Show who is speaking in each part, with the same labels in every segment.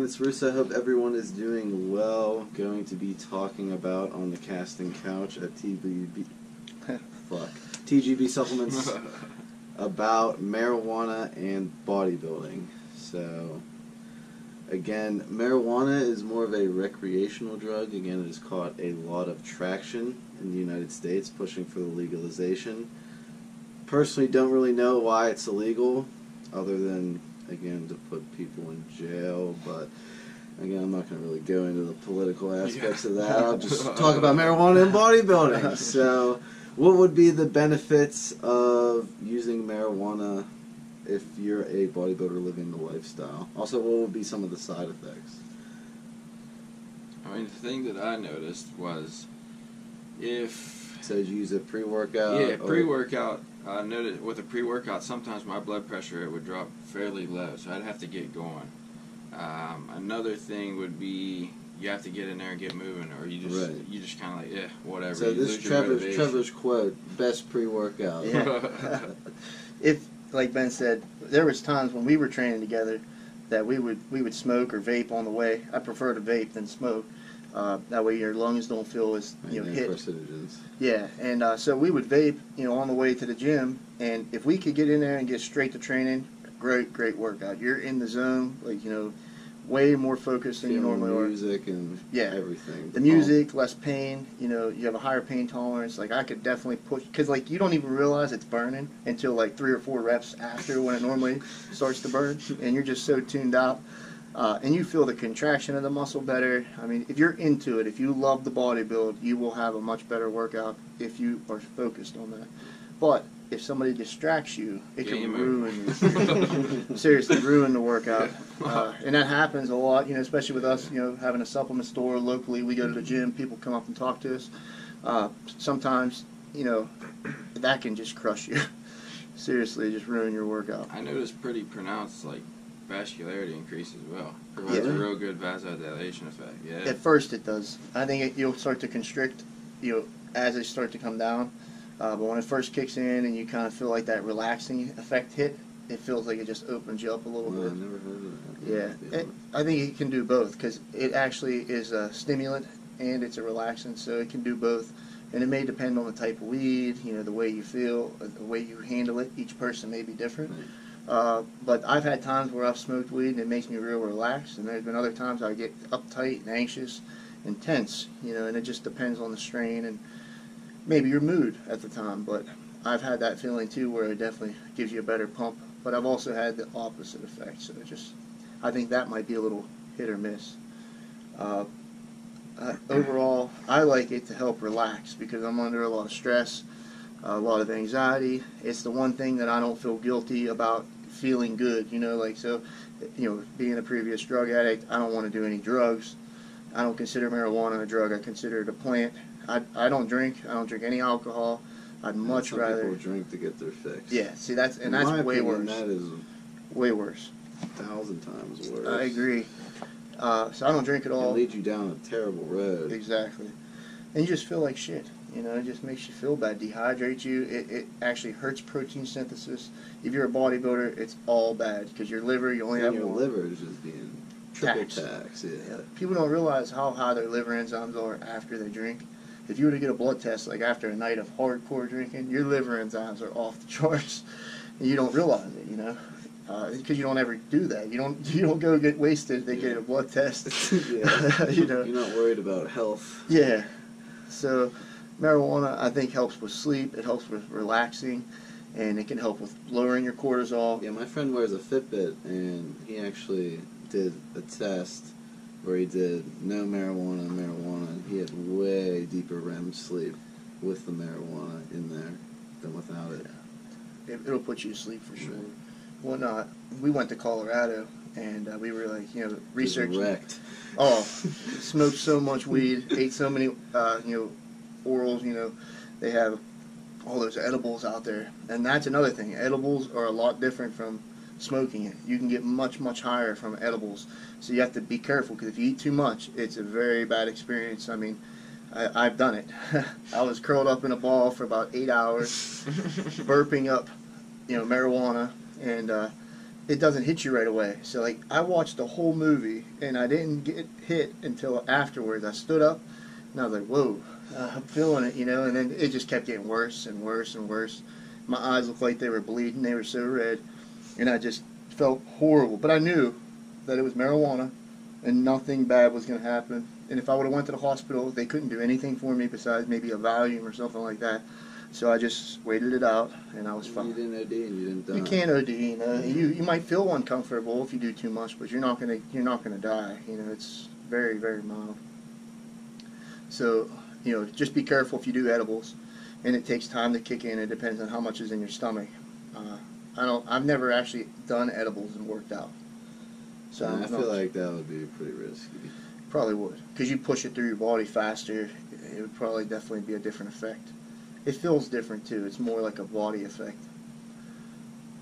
Speaker 1: it's Russo. I hope everyone is doing well. Going to be talking about on the casting couch at TGB Supplements about marijuana and bodybuilding. So, again, marijuana is more of a recreational drug. Again, it has caught a lot of traction in the United States, pushing for the legalization. Personally, don't really know why it's illegal, other than, again, to put people in jail, but again, I'm not going to really go into the political aspects of that. I'll just talk about marijuana and bodybuilding. So, what would be the benefits of using marijuana if you're a bodybuilder living the lifestyle? Also, what would be some of the side effects?
Speaker 2: I mean, the thing that I noticed was if...
Speaker 1: So you use a pre-workout?
Speaker 2: Yeah, pre-workout. I noticed with a pre-workout, sometimes my blood pressure, it would drop fairly low, so I'd have to get going. Another thing would be you have to get in there and get moving, or you just kind of like, yeah, whatever.
Speaker 1: So this is Trevor's quote, best pre-workout.
Speaker 3: Yeah. If, like Ben said, there was times when we were training together that we would smoke or vape on the way. I prefer to vape than smoke. That way your lungs don't feel as hit.
Speaker 1: Carcinogens.
Speaker 3: Yeah, and so we would vape, on the way to the gym, and if we could get in there and get straight to training, great workout. You're in the zone, way more focused than you normally are.
Speaker 1: Music and everything.
Speaker 3: The music, less pain. You have a higher pain tolerance. Like I could definitely push, because you don't even realize it's burning until like 3 or 4 reps after when it normally starts to burn, and you're just so tuned out. And you feel the contraction of the muscle better. I mean, if you're into it, if you love the bodybuild, you will have a much better workout if you are focused on that. But if somebody distracts you, it can ruin you. Seriously, ruin the workout. And that happens a lot, especially with us, having a supplement store locally. We go to the gym, people come up and talk to us. Sometimes, that can just crush you. Seriously, just ruin your workout.
Speaker 2: I noticed pretty pronounced, vascularity increase as well. Provides a real good vasodilation effect. Yeah.
Speaker 3: At first it does. I think you'll start to constrict, as they start to come down. But when it first kicks in and you kind of feel like that relaxing effect hit, it feels like it just opens you up a little bit.
Speaker 1: I never heard of that.
Speaker 3: Yeah. I think it can do both because it actually is a stimulant and it's a relaxant, so it can do both. And it may depend on the type of weed, the way you feel, the way you handle it. Each person may be different.
Speaker 1: Right.
Speaker 3: But I've had times where I've smoked weed and it makes me real relaxed, and there's been other times I get uptight and anxious and tense, and it just depends on the strain and maybe your mood at the time. But I've had that feeling too where it definitely gives you a better pump, but I've also had the opposite effect, so I think that might be a little hit or miss. Overall, I like it to help relax because I'm under a lot of stress, a lot of anxiety. It's the one thing that I don't feel guilty about feeling good, being a previous drug addict, I don't want to do any drugs. I don't consider marijuana a drug. I consider it a plant. I don't drink. I don't drink any alcohol. I'd much rather...
Speaker 1: Some people drink to get their fix.
Speaker 3: Yeah, see, that's way worse.
Speaker 1: That is
Speaker 3: way worse.
Speaker 1: 1,000 times worse.
Speaker 3: I agree. So I don't drink at all.
Speaker 1: It leads you down a terrible road.
Speaker 3: Exactly. And you just feel like shit. It just makes you feel bad, dehydrates you. It actually hurts protein synthesis. If you're a bodybuilder, it's all bad because your liver, you only have
Speaker 1: your
Speaker 3: one.
Speaker 1: liver is just being triple taxed. Yeah.
Speaker 3: People don't realize how high their liver enzymes are after they drink. If you were to get a blood test, after a night of hardcore drinking, your liver enzymes are off the charts, and you don't realize it. Because you don't ever do that. You don't go get wasted. They get a blood test.
Speaker 1: Yeah. You're not worried about health.
Speaker 3: Yeah. So marijuana, I think, helps with sleep. It helps with relaxing, and it can help with lowering your cortisol.
Speaker 1: Yeah, my friend wears a Fitbit, and he actually did a test where he did no marijuana, and he had way deeper REM sleep with the marijuana in there than without it.
Speaker 3: Yeah. It'll put you to sleep for sure. When we went to Colorado, and we were researching.
Speaker 1: Wrecked.
Speaker 3: Oh, smoked so much weed, ate so many, orals. They have all those edibles out there, and that's another thing. Edibles are a lot different from smoking it. You can get much higher from edibles, so you have to be careful because if you eat too much, it's a very bad experience. I mean, I've done it. I was curled up in a ball for about 8 hours, burping up, marijuana. And it doesn't hit you right away. So like I watched the whole movie and I didn't get hit until afterwards. I stood up and I was like, whoa, I'm feeling it, you know, and then it just kept getting worse and worse and worse. My eyes looked like they were bleeding, they were so red, and I just felt horrible. But I knew that it was marijuana and nothing bad was going to happen. And if I would have went to the hospital, they couldn't do anything for me besides maybe a Valium or something like that. So I just waited it out, and I was fine.
Speaker 1: You didn't OD and you didn't die.
Speaker 3: You can't OD, you know. You might feel uncomfortable if you do too much, but you're not gonna die. You know, it's very, very mild. So, you know, just be careful if you do edibles, and it takes time to kick in. It depends on how much is in your stomach. I've never actually done edibles and worked out. So
Speaker 1: I feel like that would be pretty risky.
Speaker 3: Probably would, because you push it through your body faster. It would probably definitely be a different effect. It feels different too. It's more like a body effect.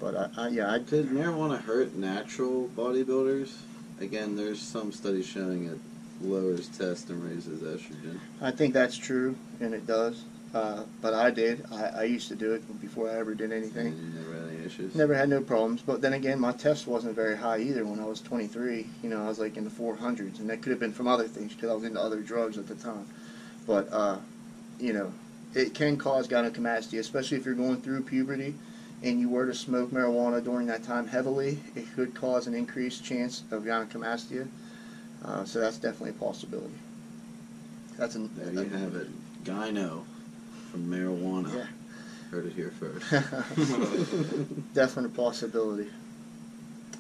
Speaker 3: But
Speaker 1: Could marijuana hurt natural bodybuilders? Again, there's some studies showing it lowers test and raises estrogen.
Speaker 3: I think that's true, and it does. But I did. I used to do it before I ever did anything.
Speaker 1: And you never had any issues?
Speaker 3: Never had no problems. But then again, my test wasn't very high either when I was 23. You know, I was like in the 400s, and that could have been from other things because I was into other drugs at the time. But, you know, it can cause gynecomastia, especially if you're going through puberty and you were to smoke marijuana during that time heavily. It could cause an increased chance of gynecomastia. So that's definitely a possibility.
Speaker 1: There you have it. Gyno from marijuana.
Speaker 3: Yeah.
Speaker 1: Heard it here first.
Speaker 3: Definite possibility.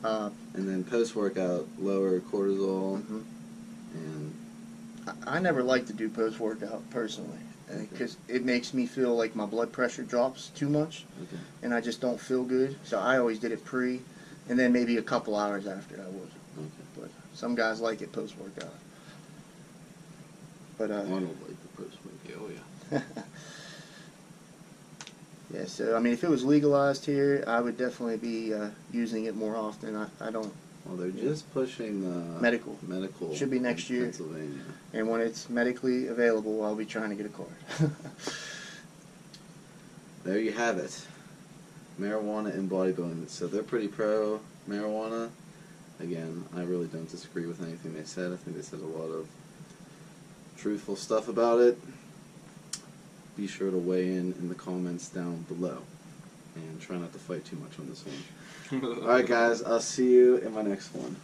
Speaker 1: And then post-workout, lower cortisol.
Speaker 3: Mm-hmm.
Speaker 1: And
Speaker 3: I never like to do post-workout personally because it makes me feel like my blood pressure drops too much, and I just don't feel good. So I always did it pre, and then maybe a couple hours after I would. But some guys like it post-workout. But
Speaker 1: I don't like the post-workout.
Speaker 2: Oh yeah.
Speaker 3: Yeah, so I mean, if it was legalized here, I would definitely be using it more often. I don't.
Speaker 1: Well, they're just pushing the
Speaker 3: Medical. Should be next year.
Speaker 1: Pennsylvania.
Speaker 3: And when it's medically available, I'll be trying to get a card.
Speaker 1: There you have it. Marijuana and bodybuilding. So they're pretty pro marijuana. Again, I really don't disagree with anything they said. I think they said a lot of truthful stuff about it. Be sure to weigh in the comments down below. And try not to fight too much on this one. Alright guys, I'll see you in my next one.